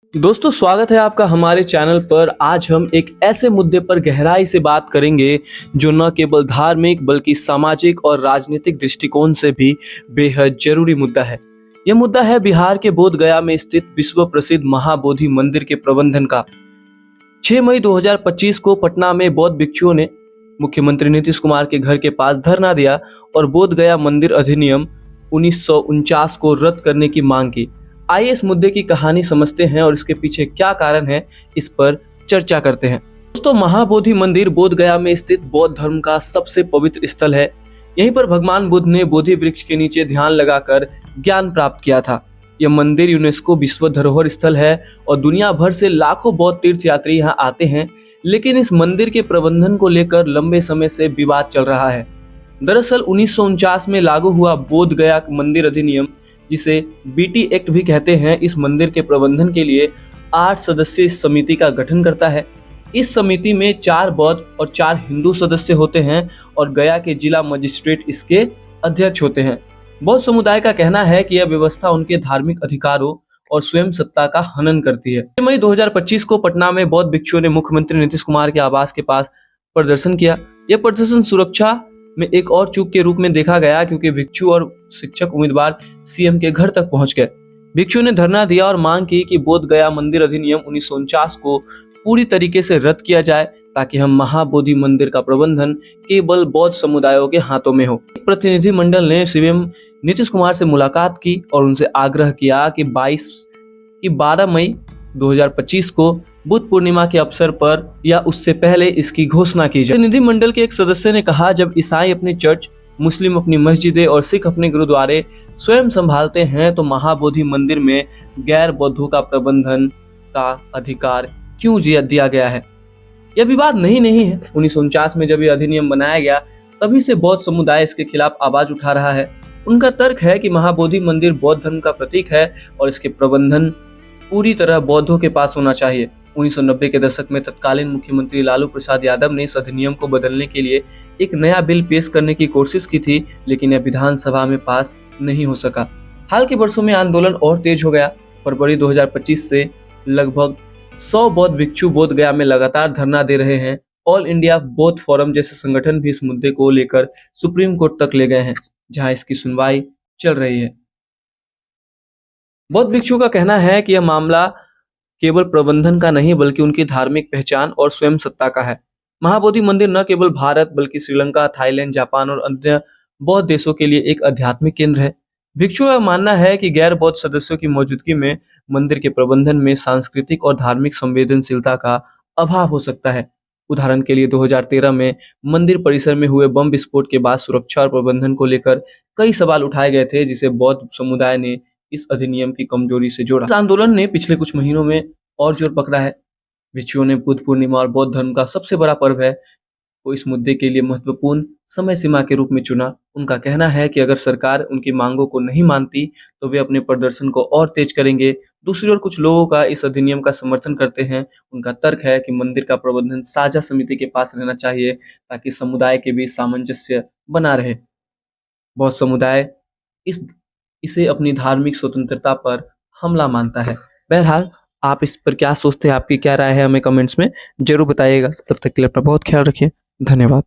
दोस्तों, स्वागत है आपका हमारे चैनल पर। आज हम एक ऐसे मुद्दे पर गहराई से बात करेंगे जो न केवल धार्मिक बल्कि सामाजिक और राजनीतिक दृष्टिकोण से भी बेहद जरूरी मुद्दा है। यह मुद्दा है बिहार के बोध गया में स्थित विश्व प्रसिद्ध महाबोधि मंदिर के प्रबंधन का। 6 मई 2025 को पटना में बौद्ध भिक्षुओं ने मुख्यमंत्री नीतीश कुमार के घर के पास धरना दिया और बोध गया मंदिर अधिनियम 1949 को रद्द करने की मांग की। आइए इस मुद्दे की कहानी समझते हैं और इसके पीछे क्या कारण है, इस पर चर्चा करते हैं। दोस्तों, महाबोधि मंदिर बोध गया में स्थित बौद्ध धर्म का सबसे पवित्र स्थल है। यहीं पर भगवान बुद्ध ने बोधि वृक्ष के नीचे ध्यान लगाकर ज्ञान प्राप्त किया था। यह मंदिर यूनेस्को विश्व धरोहर स्थल है और दुनिया भर से लाखों बौद्ध तीर्थयात्री यहाँ आते हैं। लेकिन इस मंदिर के प्रबंधन को लेकर लंबे समय से विवाद चल रहा है। दरअसल 1949 में लागू हुआ बोध गया मंदिर अधिनियम, जिसे बीटी एक्ट भी कहते हैं, इस मंदिर के प्रबंधन के लिए 8 सदस्यीय समिति का गठन करता है। इस समिति में 4 बौद्ध और 4 हिंदू सदस्य होते हैं और गया के जिला मजिस्ट्रेट इसके अध्यक्ष होते हैं। बौद्ध समुदाय का कहना है कि यह व्यवस्था उनके धार्मिक अधिकारों और स्वयं सत्ता का हनन करती है। मई 2025 को पटना में बौद्ध भिक्षुओं ने मुख्यमंत्री नीतीश कुमार के आवास के पास प्रदर्शन किया। यह प्रदर्शन सुरक्षा में एक और चूक के रूप में देखा गया, क्योंकि भिक्षु और शिक्षक उम्मीदवार सीएम के घर तक पहुंच गए। भिक्षुओं ने धरना दिया और मांग की कि बोध गया मंदिर अधिनियम 1949 को पूरी तरीके से रद्द किया जाए, ताकि हम महाबोधि मंदिर का प्रबंधन केवल बौद्ध समुदायों के हाथों में हो। एक प्रतिनिधिमंडल ने सीएम नीतीश कुमार से मुलाकात की और उनसे आग्रह किया कि 12 मई 2025 को बुद्ध पूर्णिमा के अवसर पर या उससे पहले इसकी घोषणा की जाए। प्रतिनिधिमंडल के एक सदस्य ने कहा, जब ईसाई अपनी चर्च, मुस्लिम अपनी मस्जिदें और सिख अपने गुरुद्वारे स्वयं संभालते हैं, तो महाबोधि मंदिर में गैर बौद्धों का प्रबंधन का अधिकार क्यों दिया गया है? यह विवाद नहीं है। 1949 में जब यह अधिनियम बनाया गया, तभी से बौद्ध समुदाय इसके खिलाफ आवाज उठा रहा है। उनका तर्क है कि महाबोधि मंदिर बौद्ध धर्म का प्रतीक है और इसके प्रबंधन पूरी तरह बौद्धों के पास होना चाहिए। 1990 के दशक में तत्कालीन मुख्यमंत्री लालू प्रसाद यादव ने इस अधिनियम को बदलने के लिए एक नया बिल पेश करने की कोशिश की थी, लेकिन यह विधानसभा में पास नहीं हो सका। हाल के वर्षों में आंदोलन और तेज हो गया। फरवरी 2025 से लगभग 100 बौद्ध भिक्षु बोध गया में लगातार धरना दे रहे हैं। ऑल इंडिया बौद्ध फोरम जैसे संगठन भी इस मुद्दे को लेकर सुप्रीम कोर्ट तक ले गए हैं, जहां इसकी सुनवाई चल रही है। बौद्ध भिक्षुओं का कहना है कि यह मामला केवल प्रबंधन का नहीं, बल्कि उनकी धार्मिक पहचान और स्वयं सत्ता का है। महाबोधि मंदिर न केवल भारत बल्कि श्रीलंका, थाईलैंड, जापान और अन्य बौद्ध देशों के लिए एक आध्यात्मिक केंद्र है। भिक्षुओं का मानना है कि गैर बौद्ध सदस्यों की मौजूदगी में मंदिर के प्रबंधन में सांस्कृतिक और धार्मिक संवेदनशीलता का अभाव हो सकता है। उदाहरण के लिए 2013 में मंदिर परिसर में हुए बम विस्फोट के बाद सुरक्षा और प्रबंधन को लेकर कई सवाल उठाए गए थे, जिसे बौद्ध समुदाय ने इस अधिनियम की कमजोरी से जोड़ा। इस आंदोलन ने पिछले कुछ महीनों में और जोर पकड़ा है। भिक्षुओं ने बुद्ध पूर्णिमा और बौद्ध धर्म का सबसे बड़ा पर्व है को इस मुद्दे के लिए महत्वपूर्ण समय सीमा के रूप में चुना। उनका कहना है कि अगर सरकार उनकी मांगों को नहीं मानती, तो वे अपने प्रदर्शन को और तेज करेंगे। दूसरी ओर कुछ लोगों का इस अधिनियम का समर्थन करते हैं। उनका तर्क है कि मंदिर का प्रबंधन साझा समिति के पास रहना चाहिए, ताकि समुदाय के बीच सामंजस्य बना रहे। बौद्ध समुदाय इसे अपनी धार्मिक स्वतंत्रता पर हमला मानता है। बहरहाल, आप इस पर क्या सोचते हैं, आपकी क्या राय है, हमें कमेंट्स में जरूर बताइएगा। तब तक के लिए अपना बहुत ख्याल रखिए। धन्यवाद।